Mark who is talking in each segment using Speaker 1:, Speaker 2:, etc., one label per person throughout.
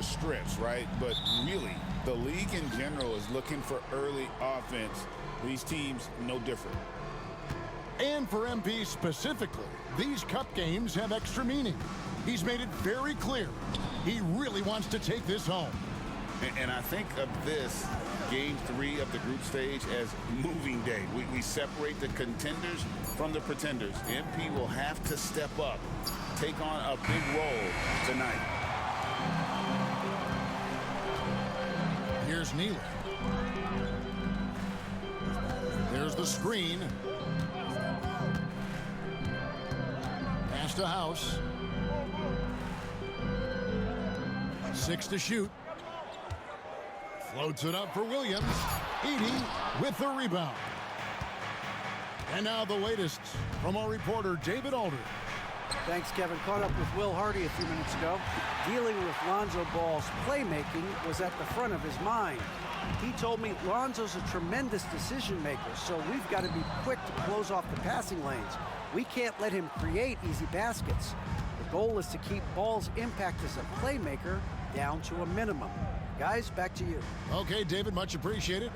Speaker 1: strips, right? But really, the league in general is looking for early offense. These teams, no different.
Speaker 2: And for MP specifically, these cup games have extra meaning. He's made it very clear he really wants to take this home.
Speaker 1: And I think of this Game 3 of the group stage as moving day. We separate the contenders from the pretenders. MP will have to step up, take on a big role tonight.
Speaker 2: Here's Neely. There's the screen. Pass to House. 6 to shoot. Floats it up for Williams. Edey with the rebound. And now the latest from our reporter, David Alder.
Speaker 3: Thanks, Kevin. Caught up with Will Hardy a few minutes ago. Dealing with Lonzo Ball's playmaking was at the front of his mind. He told me Lonzo's a tremendous decision maker, so we've got to be quick to close off the passing lanes. We can't let him create easy baskets. The goal is to keep Ball's impact as a playmaker down to a minimum. Guys, back to you.
Speaker 2: Okay, David, much appreciated.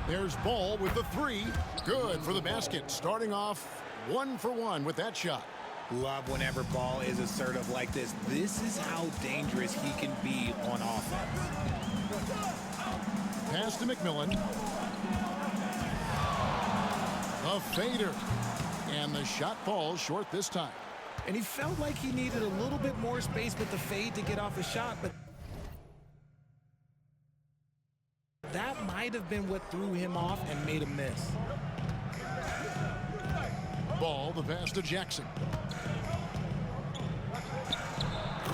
Speaker 2: There's Ball with the 3. Good for the basket. Starting off 1 for 1 with that shot.
Speaker 4: Love whenever Ball is assertive like this. This is how dangerous he can be on offense.
Speaker 2: Pass to McMillan. A fader. And the shot falls short this time.
Speaker 4: And he felt like he needed a little bit more space with the fade to get off a shot, but that might have been what threw him off and made him miss.
Speaker 2: Ball, the pass to Jackson.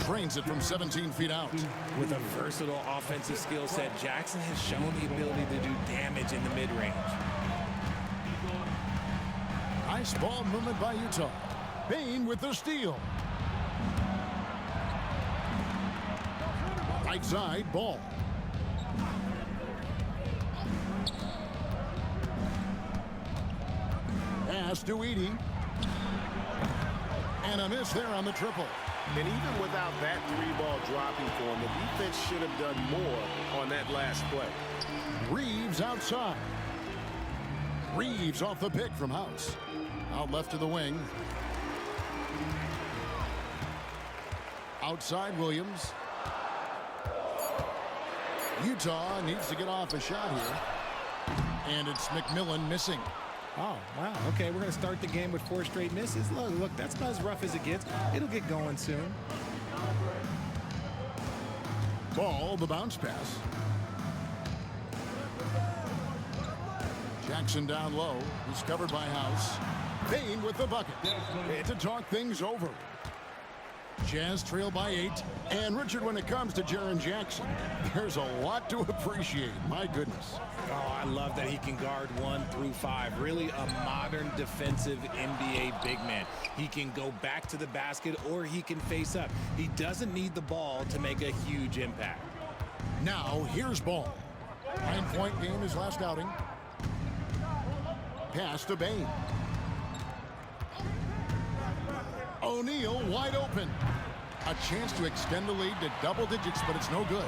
Speaker 2: Trains it from 17 feet out.
Speaker 4: With a versatile offensive skill set, Jackson has shown the ability to do damage in the mid-range.
Speaker 2: Nice ball movement by Utah. Bain with the steal. Right side, Ball. Pass to Edey. And a miss there on the triple.
Speaker 5: And even without that 3-ball dropping for him, the defense should have done more on that last play.
Speaker 2: Reeves outside. Reeves off the pick from House. Out left to the wing. Outside Williams. Utah needs to get off a shot here. And it's McMillan missing.
Speaker 4: Oh, wow. Okay, we're going to start the game with 4 straight misses. Look, that's about as rough as it gets. It'll get going soon.
Speaker 2: Ball, the bounce pass. Jackson down low. He's covered by House. Bain with the bucket. To talk things over. Jazz trail by 8. And Richard, when it comes to Jaren Jackson, there's a lot to appreciate. My goodness.
Speaker 4: Oh, I love that he can guard 1 through 5. Really a modern defensive NBA big man. He can go back to the basket or he can face up. He doesn't need the ball to make a huge impact.
Speaker 2: Now, here's Ball. 9-point game his last outing. Pass to Bain. O'Neal wide open. A chance to extend the lead to double digits, but it's no good.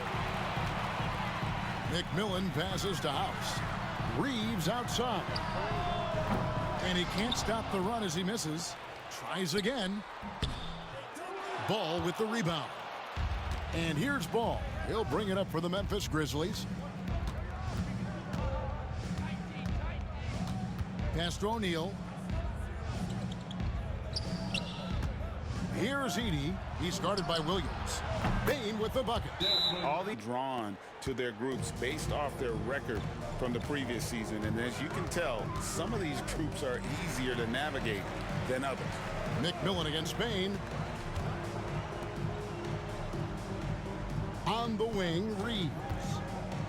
Speaker 2: McMillan passes to House. Reeves outside. And he can't stop the run as he misses. Tries again. Ball with the rebound. And here's Ball. He'll bring it up for the Memphis Grizzlies. Pass to O'Neal. Here's Edey. He's guarded by Williams. Bain with the bucket.
Speaker 1: All they drawn to their groups based off their record from the previous season. And as you can tell, some of these groups are easier to navigate than others.
Speaker 2: McMillan against Bain. On the wing, Reeves.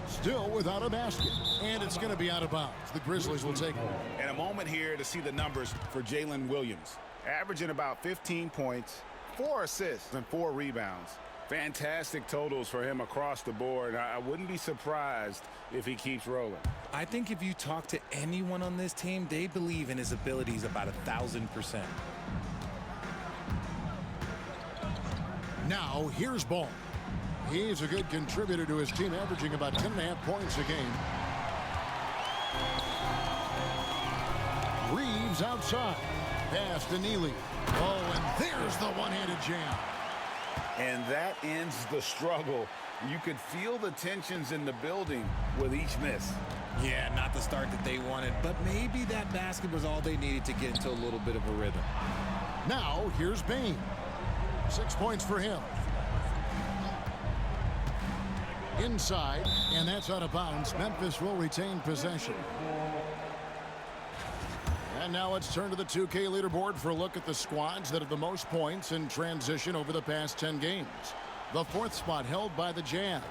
Speaker 2: Still without a basket. And it's going to be out of bounds. The Grizzlies will take it.
Speaker 1: And a moment here to see the numbers for Jalen Williams. Averaging about 15 points, 4 assists, and 4 rebounds. Fantastic totals for him across the board. I wouldn't be surprised if he keeps rolling.
Speaker 4: I think if you talk to anyone on this team, they believe in his abilities about 1,000%.
Speaker 2: Now, here's Ball. He's a good contributor to his team, averaging about 10.5 points a game. Reeves outside. Pass to Neely. Oh, and there's the one-handed jam.
Speaker 1: And that ends the struggle. You could feel the tensions in the building with each miss.
Speaker 4: Yeah, not the start that they wanted, but maybe that basket was all they needed to get into a little bit of a rhythm.
Speaker 2: Now, here's Bain. 6 points for him. Inside, and that's out of bounds. Memphis will retain possession. And now let's turn to the 2K leaderboard for a look at the squads that have the most points in transition over the past 10 games. The 4th spot held by the Jazz.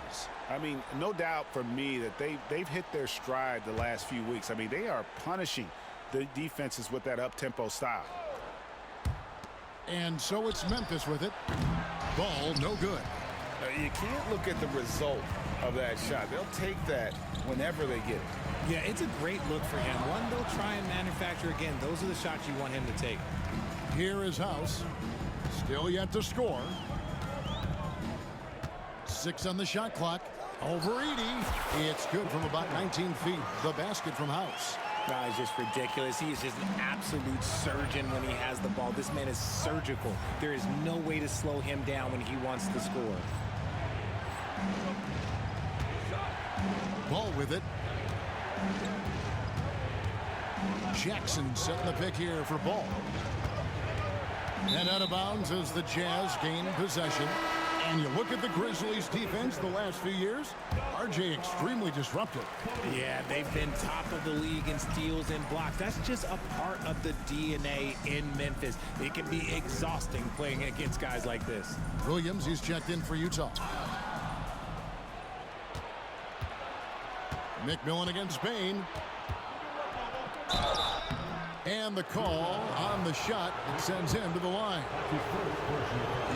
Speaker 5: I mean, no doubt for me that they've hit their stride the last few weeks. I mean, they are punishing the defenses with that up-tempo style.
Speaker 2: And so it's Memphis with it. Ball no good.
Speaker 1: You can't look at the result of that shot. They'll take that whenever they get it.
Speaker 4: Yeah, it's a great look for him. One they'll try and manufacture again. Those are the shots you want him to take.
Speaker 2: Here is House. Still yet to score. 6 on the shot clock. Over 80. It's good from about 19 feet. The basket from House.
Speaker 4: It's just ridiculous. He is just an absolute surgeon when he has the ball. This man is surgical. There is no way to slow him down when he wants to score.
Speaker 2: Ball with it. Jackson setting the pick here for Ball. And out of bounds as the Jazz gain possession. And you look at the Grizzlies defense the last few years, RJ extremely disruptive.
Speaker 4: Yeah, they've been top of the league in steals and blocks. That's just a part of the DNA in Memphis. It can be exhausting playing against guys like this.
Speaker 2: Williams, he's checked in for Utah. McMillan against Bain. And the call on the shot sends him to the line.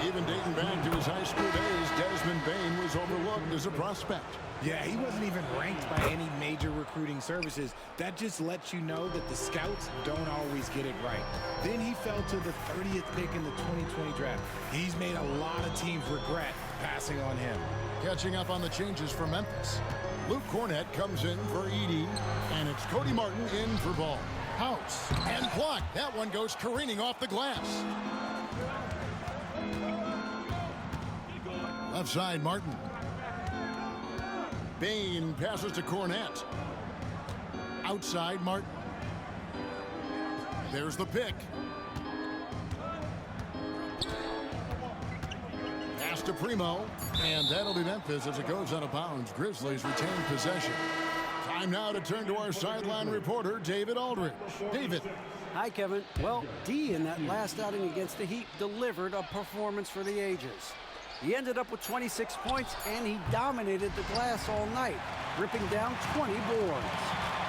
Speaker 2: Even dating back to his high school days, Desmond Bain was overlooked as a prospect.
Speaker 4: Yeah, he wasn't even ranked by any major recruiting services. That just lets you know that the scouts don't always get it right. Then he fell to the 30th pick in the 2020 draft. He's made a lot of teams regret passing on him.
Speaker 2: Catching up on the changes for Memphis. Luke Cornett comes in for Edey, and it's Cody Martin in for Ball. House and blocked. That one goes careening off the glass. Left side, Martin. Bain passes to Cornett. Outside, Martin. There's the pick. Pass to Primo, and that'll be Memphis as it goes out of bounds. Grizzlies retain possession. Time now to turn to our sideline reporter, David Aldridge. David.
Speaker 3: Hi, Kevin. Well, D in that last outing against the Heat delivered a performance for the ages. He ended up with 26 points, and he dominated the glass all night, ripping down 20 boards.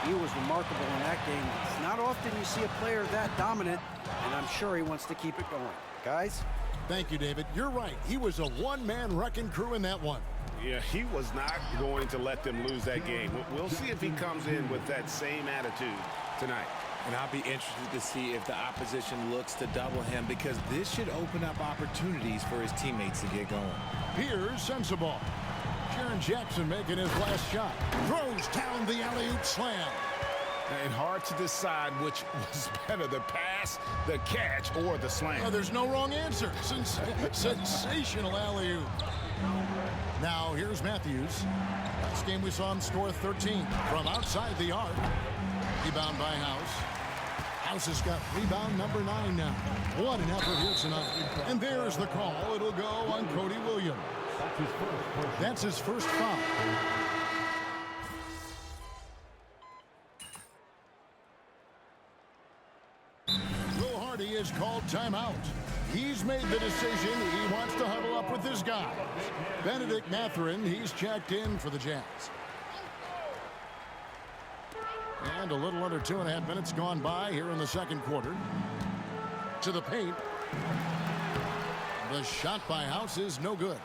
Speaker 3: He was remarkable in that game. It's not often you see a player that dominant, and I'm sure he wants to keep it going. Guys?
Speaker 2: Thank you, David. You're right. He was a one-man wrecking crew in that one.
Speaker 5: Yeah, he was not going to let them lose that game. We'll see if he comes in with that same attitude tonight.
Speaker 4: And I'll be interested to see if the opposition looks to double him, because this should open up opportunities for his teammates to get going.
Speaker 2: Here's Sensabaugh. Jaren Jackson making his last shot. Throws down the alley-oop slam.
Speaker 5: And hard to decide which was better, the pass, the catch, or the slam.
Speaker 2: Oh, there's no wrong answer. Sensational alley-oop. Now here's Matthews. Last game we saw him score 13 from outside the arc. Rebound by House. House has got rebound number 9 now. What an effort here tonight. And there's the call. It'll go on Cody Williams. That's his first foul. Will Hardy is called timeout. He's made the decision. He wants to huddle up with his guys. Benedict Mathurin, he's checked in for the Jazz. And a little under 2.5 minutes gone by here in the second quarter. To the paint. The shot by House is no good.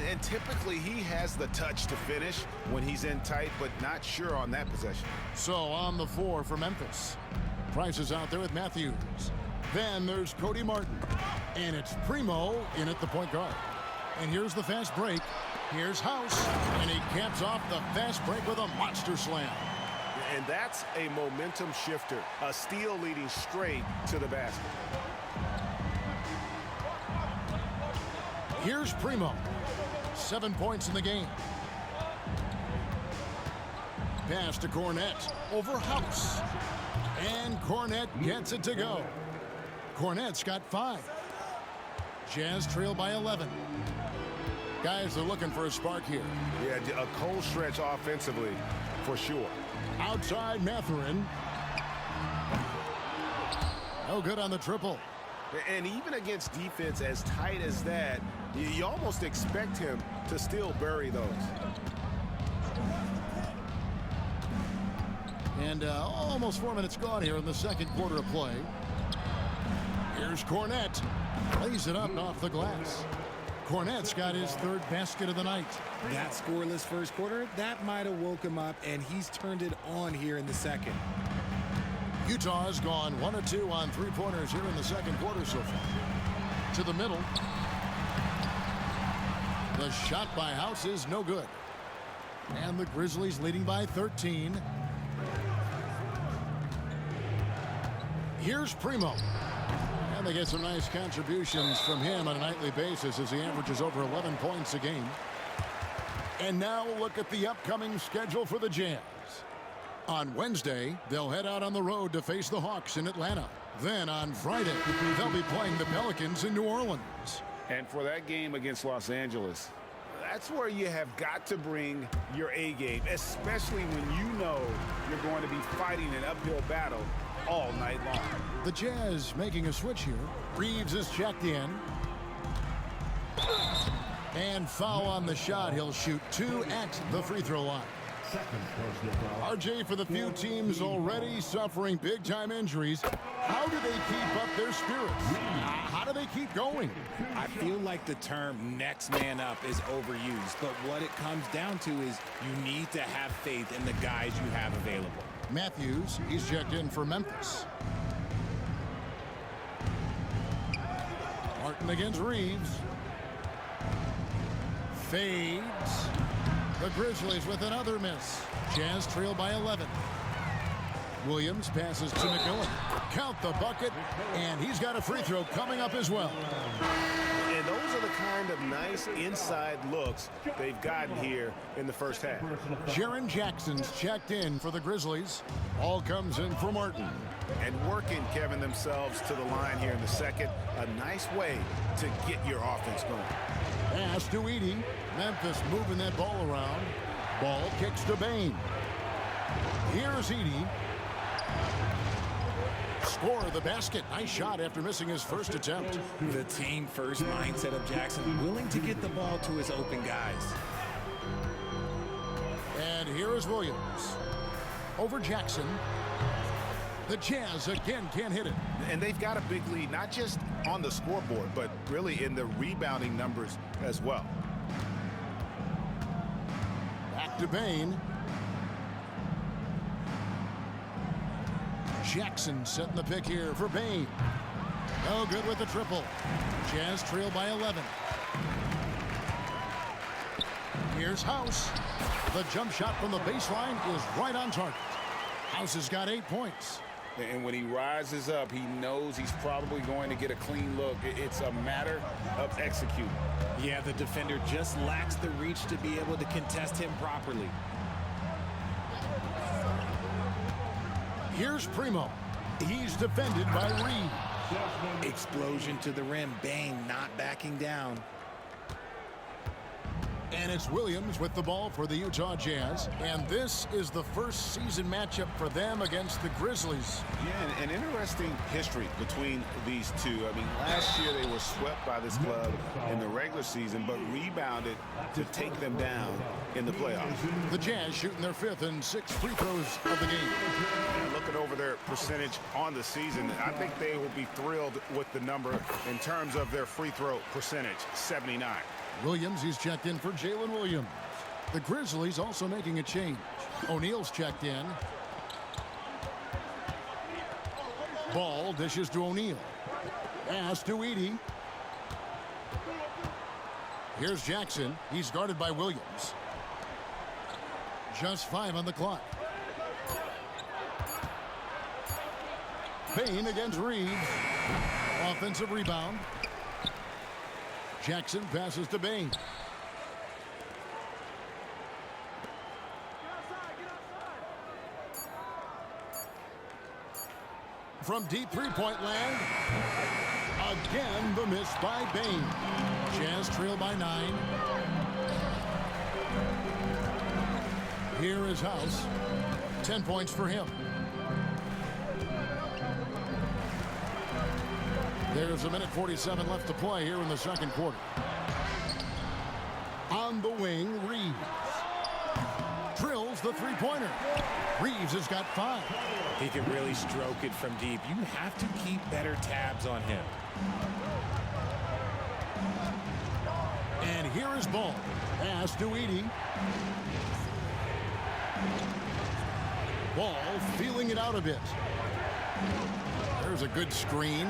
Speaker 5: And typically he has the touch to finish when he's in tight, but not sure on that possession.
Speaker 2: So on the floor for Memphis. Price is out there with Matthews. Then there's Cody Martin. And it's Primo in at the point guard. And here's the fast break. Here's House, and he caps off the fast break with a monster slam.
Speaker 5: And that's a momentum shifter. A steal leading straight to the basket.
Speaker 2: Here's Primo. 7 points in the game. Pass to Cornette. Over House. And Cornette gets it to go. Cornette's got 5. Jazz trail by 11. Guys are looking for a spark here.
Speaker 5: Yeah, a cold stretch offensively, for sure.
Speaker 2: Outside Mathurin. No good on the triple.
Speaker 5: And even against defense as tight as that, you almost expect him to still bury those.
Speaker 2: And almost 4 minutes gone here in the second quarter of play. Here's Cornette. Lays it up off the glass. Cornette's got his 3rd basket of the night.
Speaker 4: That scoreless first quarter, that might have woke him up, and he's turned it on here in the second.
Speaker 2: Utah's gone 1 of 2 on 3-pointers here in the second quarter so far. To the middle. The shot by House is no good. And the Grizzlies leading by 13. Here's Primo. And they get some nice contributions from him on a nightly basis as he averages over 11 points a game. And now we'll look at the upcoming schedule for the Jazz. On Wednesday, they'll head out on the road to face the Hawks in Atlanta. Then on Friday, they'll be playing the Pelicans in New Orleans.
Speaker 5: And for that game against Los Angeles, that's where you have got to bring your A game, especially when you know you're going to be fighting an uphill battle all night long.
Speaker 2: The Jazz making a switch here. Reeves is checked in. And foul on the shot. He'll shoot 2 at the free throw line. RJ, for the few teams already suffering big-time injuries, how do they keep up their spirits? How do they keep going?
Speaker 4: I feel like the term next man up is overused, but what it comes down to is you need to have faith in the guys you have available.
Speaker 2: Matthews, he's checked in for Memphis. Martin against Reeves. Fades. The Grizzlies with another miss. Jazz trail by 11. Williams passes to McMillan. Count the bucket, and he's got a free throw coming up as well.
Speaker 5: And those are the kind of nice inside looks they've gotten here in the first half.
Speaker 2: Jaren Jackson's checked in for the Grizzlies. All comes in for Martin.
Speaker 5: And working, Kevin, themselves to the line here in the second. A nice way to get your offense going.
Speaker 2: Pass to Edey. Memphis moving that ball around. Ball kicks to Bain. Here's Edey. Score the basket. Nice shot after missing his first attempt.
Speaker 4: The team first mindset of Jackson, willing to get the ball to his open guys.
Speaker 2: And here is Williams. Over Jackson. The Jazz again can't hit it.
Speaker 5: And they've got a big lead, not just on the scoreboard, but really in the rebounding numbers as well.
Speaker 2: Back to Bain. Jackson setting the pick here for Bain. No good with the triple. Jazz trail by 11. Here's House. The jump shot from the baseline is right on target. House has got 8 points.
Speaker 1: And when he rises up, he knows he's probably going to get a clean look. It's a matter of executing.
Speaker 4: Yeah, the defender just lacks the reach to be able to contest him properly.
Speaker 2: Here's Primo. He's defended by Reed.
Speaker 4: Explosion to the rim. Bain not backing down.
Speaker 2: And it's Williams with the ball for the Utah Jazz. And this is the first season matchup for them against the Grizzlies.
Speaker 5: Yeah, an interesting history between these two. I mean, last year they were swept by this club in the regular season, but rebounded to take them down in the playoffs.
Speaker 2: The Jazz shooting their 5th and 6th free throws of the game.
Speaker 5: And looking over their percentage on the season, I think they will be thrilled with the number in terms of their free throw percentage, 79.
Speaker 2: Williams, he's checked in for Jalen Williams. The Grizzlies also making a change. O'Neal's checked in. Ball dishes to O'Neal. Pass to Edey. Here's Jackson. He's guarded by Williams. Just 5 on the clock. Bain against Reeves. Offensive rebound. Jackson passes to Bain. From deep three-point land. Again, the miss by Bain. Jazz trail by 9. Here is House. 10 points for him. There's a minute 47 left to play here in the second quarter. On the wing, Reeves. Drills the three-pointer. Reeves has got 5.
Speaker 4: He can really stroke it from deep. You have to keep better tabs on him.
Speaker 2: And here is Ball. Pass to Edey. Ball feeling it out a bit. There's a good screen.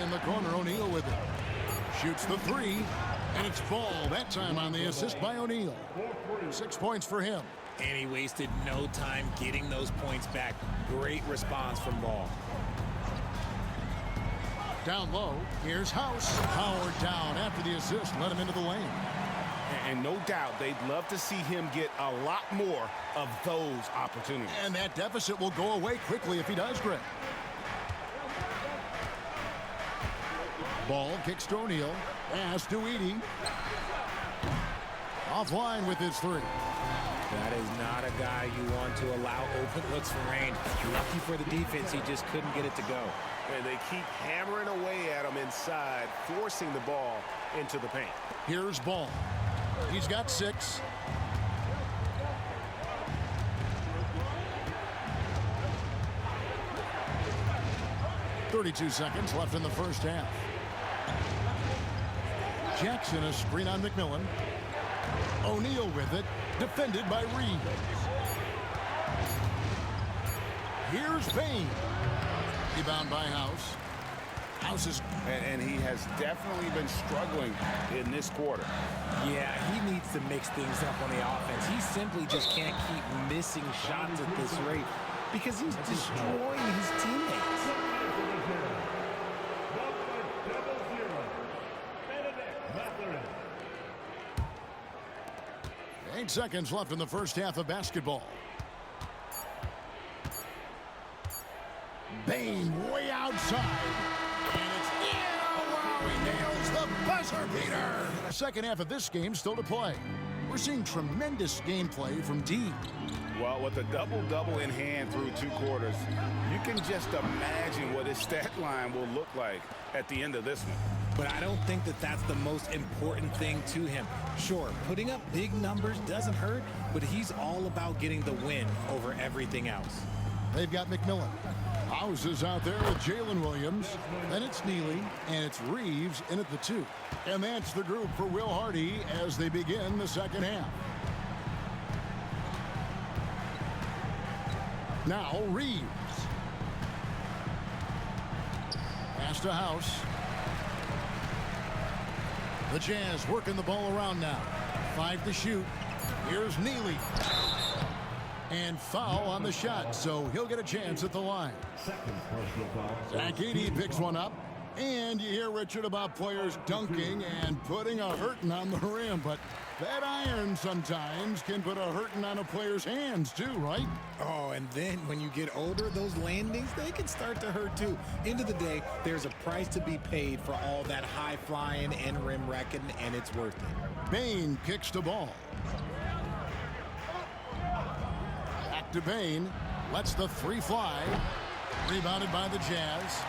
Speaker 2: In the corner, O'Neal with it. Shoots the 3. And it's Ball that time on the assist by O'Neal. 6 points for him.
Speaker 4: And he wasted no time getting those points back. Great response from Ball.
Speaker 2: Down low, here's House. Howard down after the assist, let him into the lane.
Speaker 5: And no doubt they'd love to see him get a lot more of those opportunities.
Speaker 2: And that deficit will go away quickly if he does, Greg. Ball kicks to O'Neal. Pass to Edey. Offline with his 3.
Speaker 4: That is not a guy you want to allow open looks for Rain. Lucky for the defense, he just couldn't get it to go.
Speaker 5: And they keep hammering away at him inside, forcing the ball into the paint.
Speaker 2: Here's Ball. He's got 6. .32 seconds left in the first half. Jackson a screen on McMillan. O'Neal with it, defended by Reeves. Here's Bain. Rebound by House. House is...
Speaker 5: And he has definitely been struggling in this quarter.
Speaker 4: Yeah, he needs to mix things up on the offense. He simply just can't keep missing shots at this rate because he's destroying his teammates.
Speaker 2: 8 seconds left in the first half of basketball. Bain way outside. And it's in. Oh, wow, he nails the buzzer beater. The second half of this game still to play. We're seeing tremendous gameplay from D.
Speaker 5: Well, with a double-double in hand through 2 quarters, you can just imagine what his stat line will look like at the end of this one.
Speaker 4: But I don't think that that's the most important thing to him. Sure, putting up big numbers doesn't hurt, but he's all about getting the win over everything else.
Speaker 2: They've got McMillan. House is out there with Jalen Williams. Then it's Neely, and it's Reeves in at the 2. And that's the group for Will Hardy as they begin the second half. Now Reeves. Pass to House. The Jazz working the ball around now. 5 to shoot. Here's Neely. And foul on the shot, so he'll get a chance at the line. Zach Edey picks one up. And you hear, Richard, about players dunking and putting a hurting on the rim, but that iron sometimes can put a hurting on a player's hands too, right?
Speaker 4: Oh, and then when you get older, those landings, they can start to hurt too. End of the day, there's a price to be paid for all that high-flying and rim wrecking, and it's worth it.
Speaker 2: Bain kicks the ball. Back to Bain. Lets the 3 fly. Rebounded by the Jazz.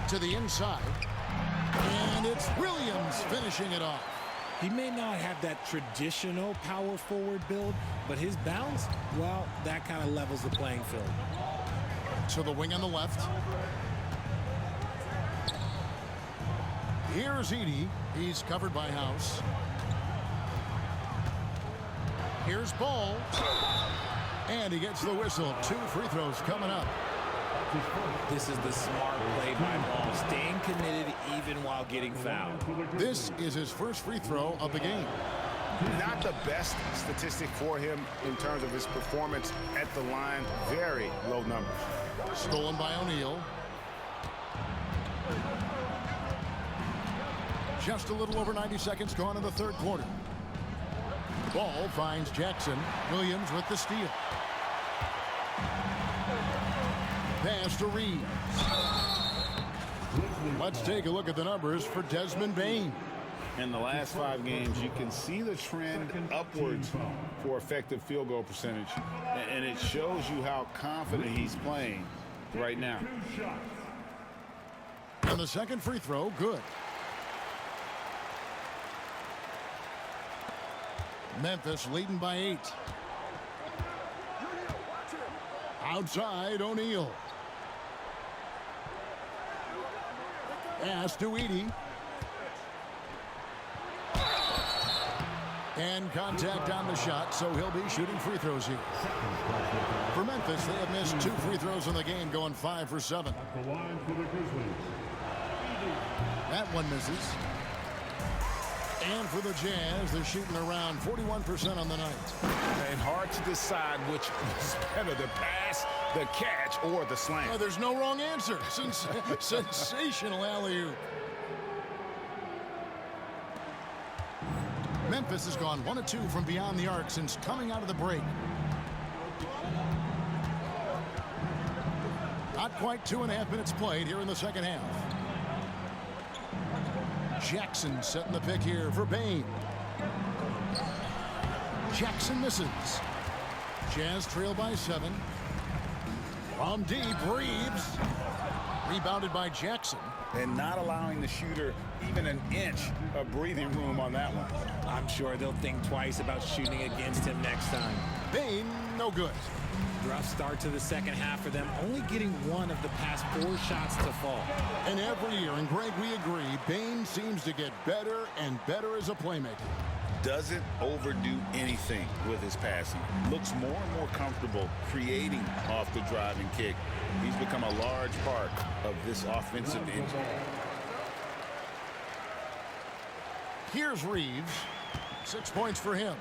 Speaker 2: To the inside. And it's Williams finishing it off.
Speaker 4: He may not have that traditional power forward build, but his bounce, well, that kind of levels the playing field.
Speaker 2: To the wing on the left. Here's Edey. He's covered by House. Here's Ball. And he gets the whistle. 2 free throws coming up.
Speaker 4: This is the smart play by Ball, staying committed even while getting fouled.
Speaker 2: This is his first free throw of the game.
Speaker 5: Not the best statistic for him in terms of his performance at the line. Very low numbers.
Speaker 2: Stolen by O'Neal. Just a little over 90 seconds gone in the third quarter. Ball finds Jackson. Williams with the steal. Pass to Reeves. Let's take a look at the numbers for Desmond Bane.
Speaker 5: In the last 5 games, you can see the trend upwards for effective field goal percentage. And it shows you how confident he's playing right now.
Speaker 2: And the second free throw, good. Memphis leading by 8. Outside, O'Neal. Pass to Edie. And contact on the shot, so he'll be shooting free throws here. For Memphis, they have missed 2 free throws in the game, going 5 for 7. That one misses. And for the Jazz, they're shooting around 41% on the night.
Speaker 5: And hard to decide which is better, the pass, the catch, or the slam.
Speaker 2: Oh, there's no wrong answer. Sensational alley-oop. Memphis has gone 1 of 2 from beyond the arc since coming out of the break. Not quite 2.5 minutes played here in the second half. Jackson setting the pick here for Bane. Jackson misses. Jazz trail by 7. From deep, Reeves. Rebounded by Jackson.
Speaker 5: And not allowing the shooter even an inch of breathing room on that one.
Speaker 4: I'm sure they'll think twice about shooting against him next time.
Speaker 2: Bane, no good.
Speaker 4: Rough start to the second half for them, only getting 1 of the past 4 shots to fall.
Speaker 2: And every year, and Greg, we agree, Bane seems to get better and better as a playmaker.
Speaker 1: Doesn't overdo anything with his passing. Looks more and more comfortable creating off the driving kick. He's become a large part of this offensive engine.
Speaker 2: Here's Reeves. 6 points for him.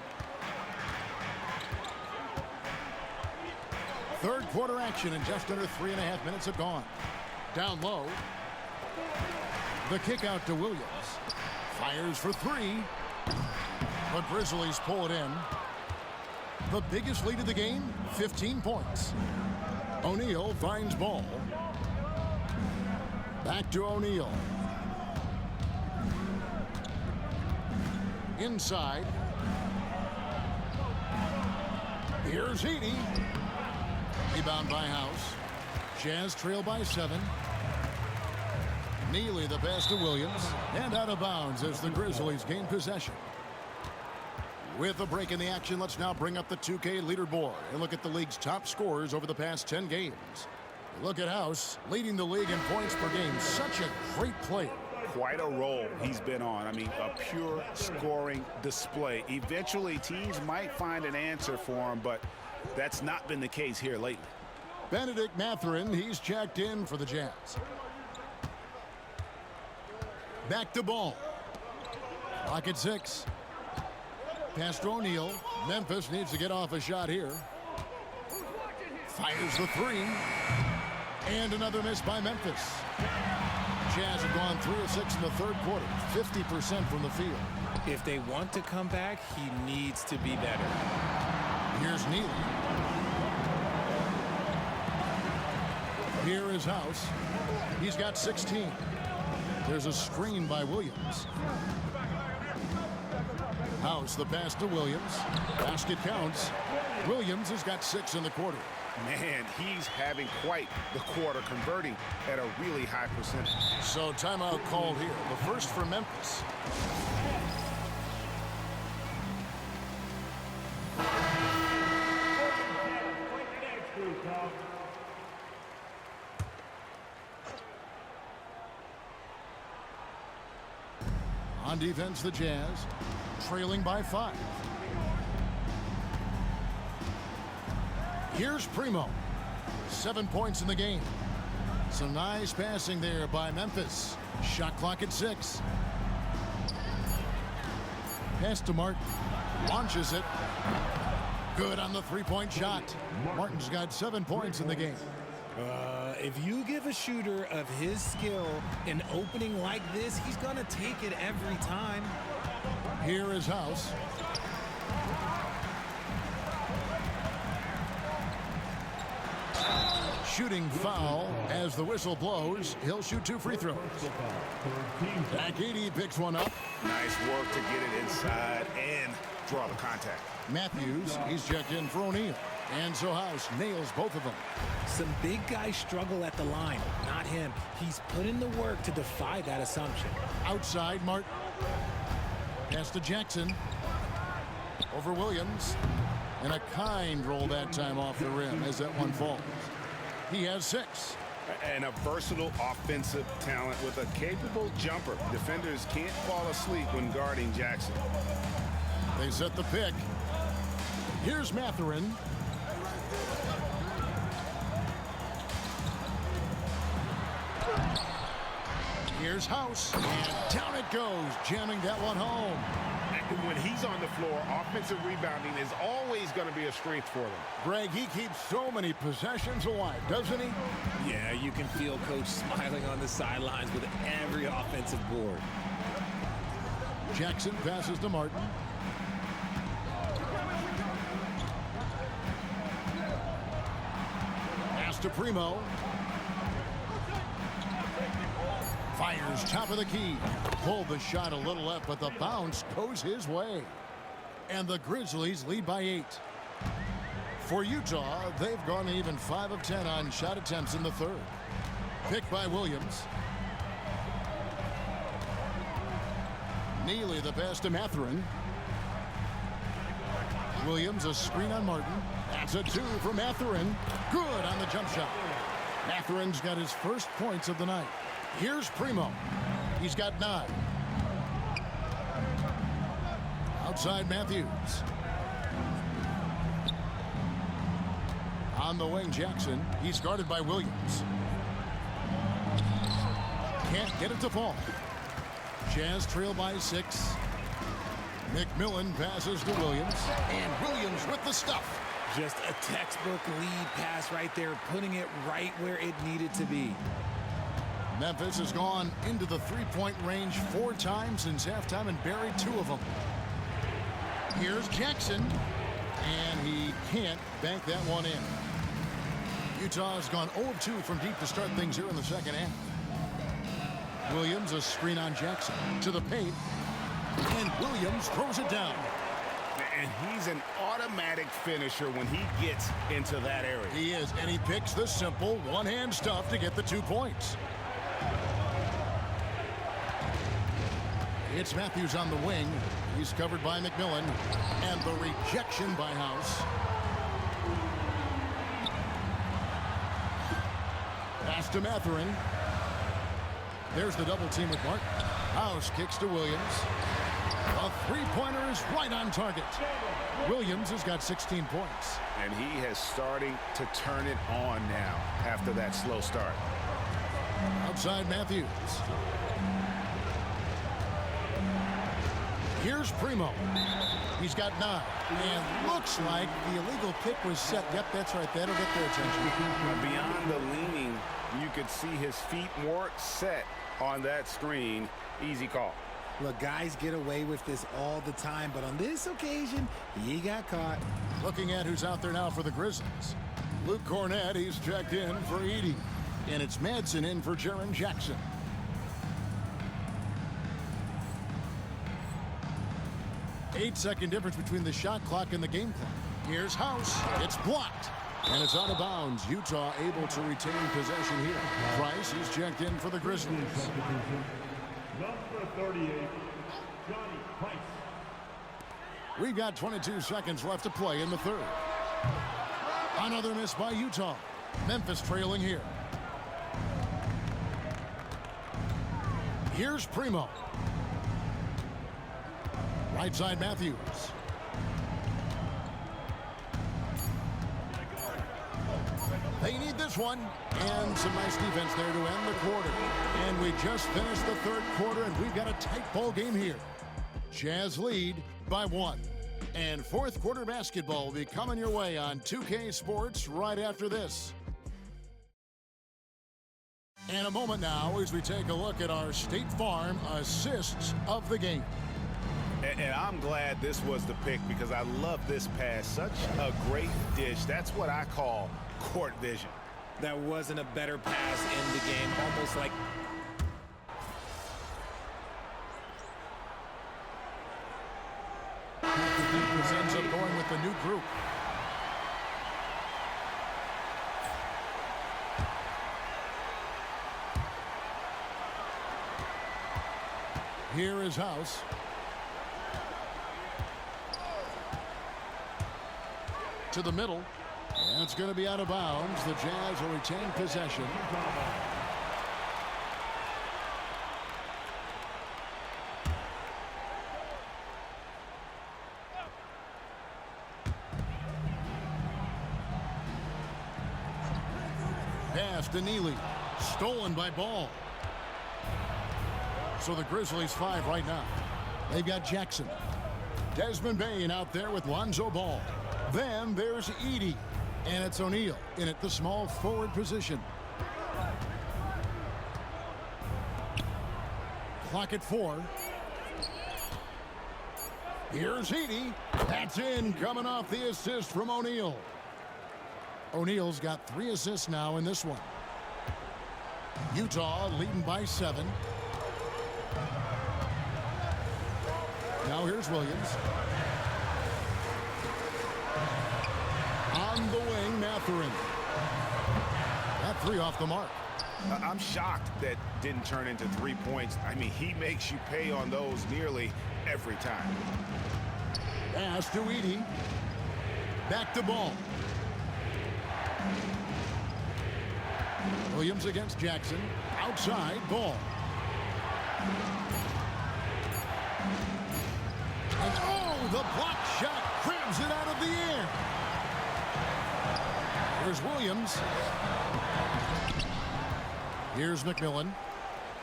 Speaker 2: Third quarter action, and just under 3.5 minutes have gone. Down low. The kick out to Williams. Fires for 3. The Grizzlies pull it in. The biggest lead of the game, 15 points. O'Neal finds Ball. Back to O'Neal. Inside. Here's Edie. Rebound by House. Jazz trail by 7. Neely the pass to Williams. And out of bounds as the Grizzlies gain possession. With a break in the action, let's now bring up the 2K leaderboard and look at the league's top scorers over the past 10 games. Look at House, leading the league in points per game. Such a great player.
Speaker 5: Quite a role he's been on. I mean, a pure scoring display. Eventually, teams might find an answer for him, but that's not been the case here lately.
Speaker 2: Benedict Mathurin, he's checked in for the Jazz. Back to Ball. Clock at 6. Pass to O'Neal. Memphis needs to get off a shot here. Fires the 3. And another miss by Memphis. Jazz have gone 3 of 6 in the third quarter. 50% from the field.
Speaker 4: If they want to come back, he needs to be better.
Speaker 2: Here's Neely. Here is House. He's got 16. There's a screen by Williams. House, the pass to Williams. Basket counts. Williams has got 6 in the quarter.
Speaker 5: Man, he's having quite the quarter, converting at a really high percentage.
Speaker 2: So timeout called here. The first for Memphis. On defense, the Jazz, trailing by 5. Here's Primo. 7 points in the game. Some nice passing there by Memphis. Shot clock at 6. Pass to Martin. Launches it. Good on the three-point shot. Martin's got 7 points in the game.
Speaker 4: If you give a shooter of his skill an opening like this, he's going to take it every time.
Speaker 2: Here is House. Shooting foul as the whistle blows. He'll shoot 2 free throws. Kg3 picks one up.
Speaker 5: Nice work to get it inside and draw the contact.
Speaker 2: Matthews, he's checked in for O'Neal. And so House nails both of them.
Speaker 4: Some big guys struggle at the line, not him. He's put in the work to defy that assumption.
Speaker 2: Outside, Martin. Pass to Jackson. Over Williams. And a kind roll that time off the rim as that one falls. He has 6.
Speaker 5: And a versatile offensive talent with a capable jumper. Defenders can't fall asleep when guarding Jackson.
Speaker 2: They set the pick. Here's Mathurin. Here's House. And down it goes, jamming that one home.
Speaker 5: When he's on the floor, offensive rebounding is always going to be a strength for them.
Speaker 2: Greg, he keeps so many possessions alive, doesn't he?
Speaker 4: Yeah, you can feel Coach smiling on the sidelines with every offensive board.
Speaker 2: Jackson passes to Martin. Pass to Primo. Fires top of the key. Pulled the shot a little left, but the bounce goes his way. And the Grizzlies lead by 8. For Utah, they've gone even 5 of 10 on shot attempts in the third. Picked by Williams. Neely the pass to Mathurin. Williams a screen on Martin. That's a 2 for Mathurin. Good on the jump shot. Mathurin's got his first points of the night. Here's Primo. He's got 9. Outside Matthews. On the wing, Jackson. He's guarded by Williams. Can't get it to fall. Jazz trail by 6. McMillan passes to Williams. And Williams with the stuff.
Speaker 4: Just a textbook lead pass right there, putting it right where it needed to be.
Speaker 2: Memphis has gone into the three-point range 4 times since halftime and buried 2 of them. Here's Jackson, and he can't bank that one in. Utah has gone 0 of 2 from deep to start things here in the second half. Williams a screen on Jackson to the paint, and Williams throws it down.
Speaker 5: And he's an automatic finisher when he gets into that area.
Speaker 2: He is, and he picks the simple one-hand stuff to get the 2 points. It's Matthews on the wing. He's covered by McMillan. And the rejection by House. Pass to Mathurin. There's the double team with Martin. House kicks to Williams. A three-pointer is right on target. Williams has got 16 points.
Speaker 5: And he has starting to turn it on now after that slow start.
Speaker 2: Outside Matthews. Here's Primo. He's got 9. And looks like the illegal pick was set. Yep, that's right. That'll get their attention.
Speaker 5: Beyond the leaning, you could see his feet more set on that screen. Easy call.
Speaker 4: Look, guys get away with this all the time, but on this occasion, he got caught.
Speaker 2: Looking at who's out there now for the Grizzlies. Luke Cornett, he's checked in for Edey. And it's Madsen in for Jaren Jackson. Eight-second difference between the shot clock and the game clock. Here's House. It's blocked. And it's out of bounds. Utah able to retain possession here. Price, he's checked in for the Grizzlies.
Speaker 6: Number 38, Johnny Price.
Speaker 2: We've got 22 seconds left to play in the third. Another miss by Utah. Memphis trailing here. Here's Primo. Right side Matthews. They need this one. And some nice defense there to end the quarter. And we just finished the third quarter, and we've got a tight ball game here. Jazz lead by 1. And fourth quarter basketball will be coming your way on 2K Sports right after this. And a moment now as we take a look at our State Farm assists of the game.
Speaker 5: And I'm glad this was the pick because I love this pass. Such a great dish. That's what I call court vision.
Speaker 4: That wasn't a better pass in the game, almost like...
Speaker 2: This ends up going with the new group. Here is House. To the middle. And it's going to be out of bounds. The Jazz will retain possession. Pass to Neely. Stolen by Ball. So the Grizzlies 5 right now. They've got Jackson. Desmond Bain out there with Lonzo Ball. Then there's Edey. And it's O'Neal in at the small forward position. Clock at 4. Here's Edey. That's in, coming off the assist from O'Neal. O'Neal's got 3 assists now in this one. Utah leading by 7. Now here's Williams. On the wing, Mathurin. That 3 off the mark.
Speaker 5: I'm shocked that didn't turn into 3 points. I mean, he makes you pay on those nearly every time.
Speaker 2: Pass to Edey. Back to Ball. Williams against Jackson. Outside, Ball. And oh, the block shot crabs it out of the air. Here's Williams. Here's McMillan.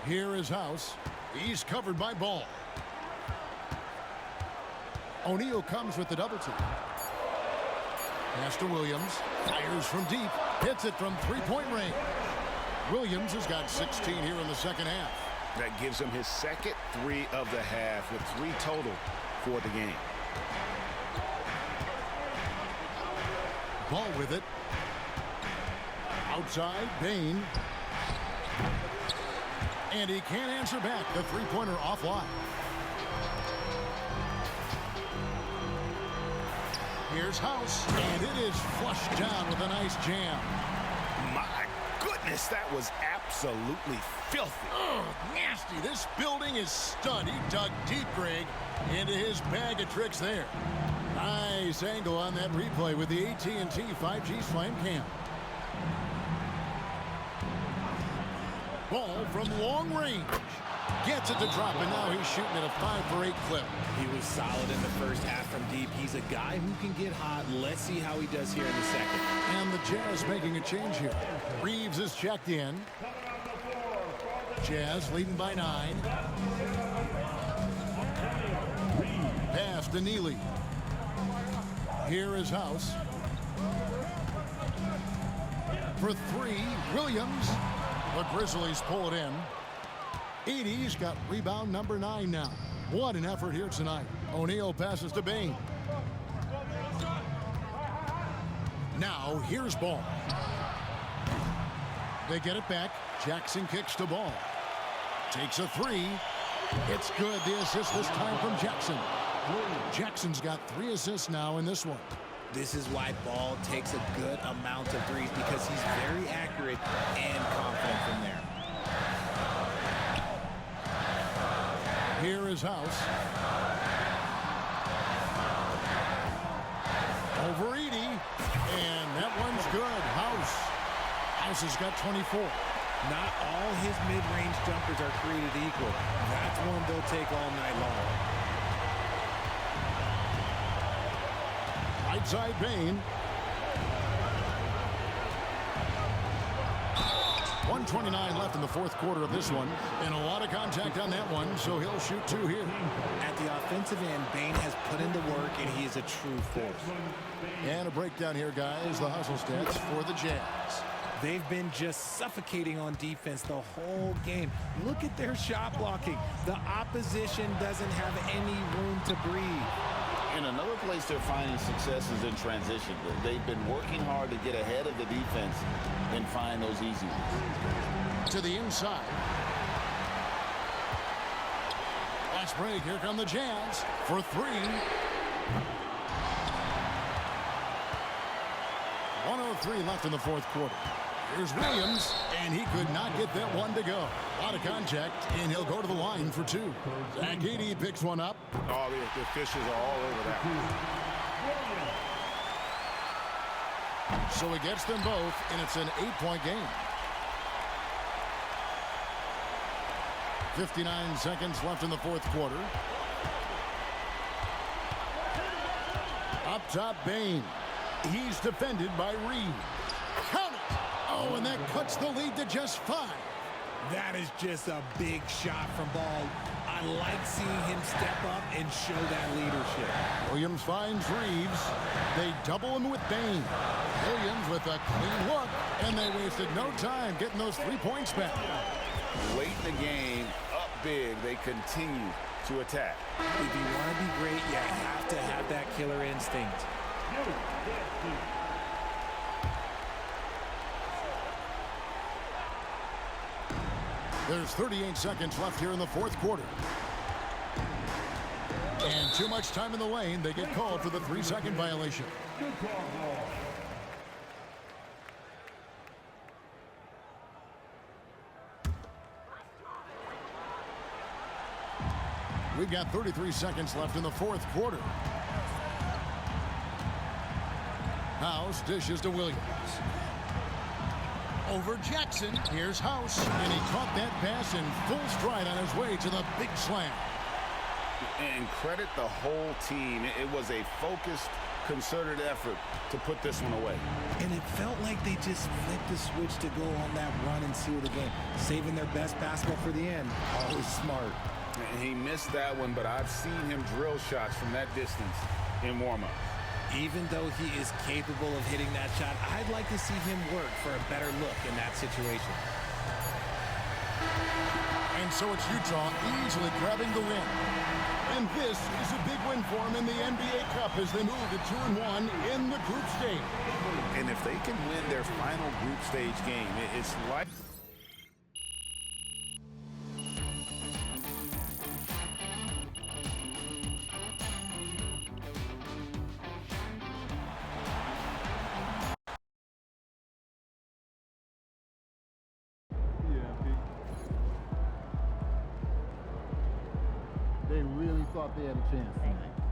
Speaker 2: Here is House. He's covered by Ball. O'Neal comes with the double team. Pass to Williams. Fires from deep. Hits it from three-point range. Williams has got 16 here in the second half.
Speaker 5: That gives him his second 3 of the half with 3 total for the game.
Speaker 2: Ball with it. Outside, Bain. And he can't answer back. The three-pointer offline. Here's House, and it is flushed down with a nice jam.
Speaker 5: My goodness, that was absolutely filthy.
Speaker 2: Oh, nasty. This building is stud. He dug deep, Greg, into his bag of tricks there. Nice angle on that replay with the AT&T 5G Slam Cam. Ball from long range. Gets it to drop, and now he's shooting at a 5 for 8 clip.
Speaker 4: He was solid in the first half from deep. He's a guy who can get hot. Let's see how he does here in the second.
Speaker 2: And the Jazz making a change here. Reeves is checked in. Jazz leading by 9. Pass to Neely. Here is House. For 3, Williams. The Grizzlies pull it in. Edey's got rebound number 9 now. What an effort here tonight. O'Neal passes to Bain. Now here's Ball. They get it back. Jackson kicks to Ball. Takes a 3. It's good. The assist this time from Jackson. Jackson's got 3 assists now in this one.
Speaker 4: This is why Ball takes a good amount of threes, because he's very accurate and confident from there.
Speaker 2: Here is House. Over Edey. And that one's good. House has got 24.
Speaker 4: Not all his mid-range jumpers are created equal. That's one they'll take all night long.
Speaker 2: Right side, Bain. 1:29 left in the fourth quarter of this one. And a lot of contact on that one, so he'll shoot 2 here.
Speaker 4: At the offensive end, Bain has put in the work, and he is a true force.
Speaker 2: And a breakdown here, guys. The hustle stats for the Jazz.
Speaker 4: They've been just suffocating on defense the whole game. Look at their shot blocking. The opposition doesn't have any room to breathe.
Speaker 1: And another place they're finding success is in transition. They've been working hard to get ahead of the defense and find those easy ones.
Speaker 2: To the inside. Fast break. Here come the Jazz for 3. 1:03 left in the fourth quarter. Here's Williams, and he could not get that one to go. A lot of contact, and he'll go to the line for 2. Kg3 picks one up.
Speaker 5: Oh, the officials are all over that.
Speaker 2: So he gets them both, and it's an 8-point game. 59 seconds left in the fourth quarter. Up top, Bain. He's defended by Reed. Count it! Oh, and that cuts the lead to just 5.
Speaker 4: That is just a big shot from Ball. I like seeing him step up and show that leadership.
Speaker 2: Williams finds Reeves. They double him with Bain. Williams with a clean look, and they wasted no time getting those 3 points back.
Speaker 5: Late in the game, up big, they continue to attack.
Speaker 4: If you want to be great, you have to have that killer instinct.
Speaker 2: There's 38 seconds left here in the fourth quarter. And too much time in the lane. They get called for the 3-second violation. We've got 33 seconds left in the fourth quarter. House dishes to Williams. Over Jackson. Here's House. And he caught that pass in full stride on his way to the big slam.
Speaker 5: And credit the whole team. It was a focused, concerted effort to put this one away.
Speaker 4: And it felt like they just flipped the switch to go on that run and seal the game. Saving their best basketball for the end. Always smart.
Speaker 5: And he missed that one, but I've seen him drill shots from that distance in warm-up.
Speaker 4: Even though he is capable of hitting that shot, I'd like to see him work for a better look in that situation.
Speaker 2: And so it's Utah easily grabbing the win. And this is a big win for them in the NBA Cup as they move to 2-1 in the group stage.
Speaker 5: And if they can win their final group stage game, it's like...
Speaker 7: They really thought they had a chance tonight.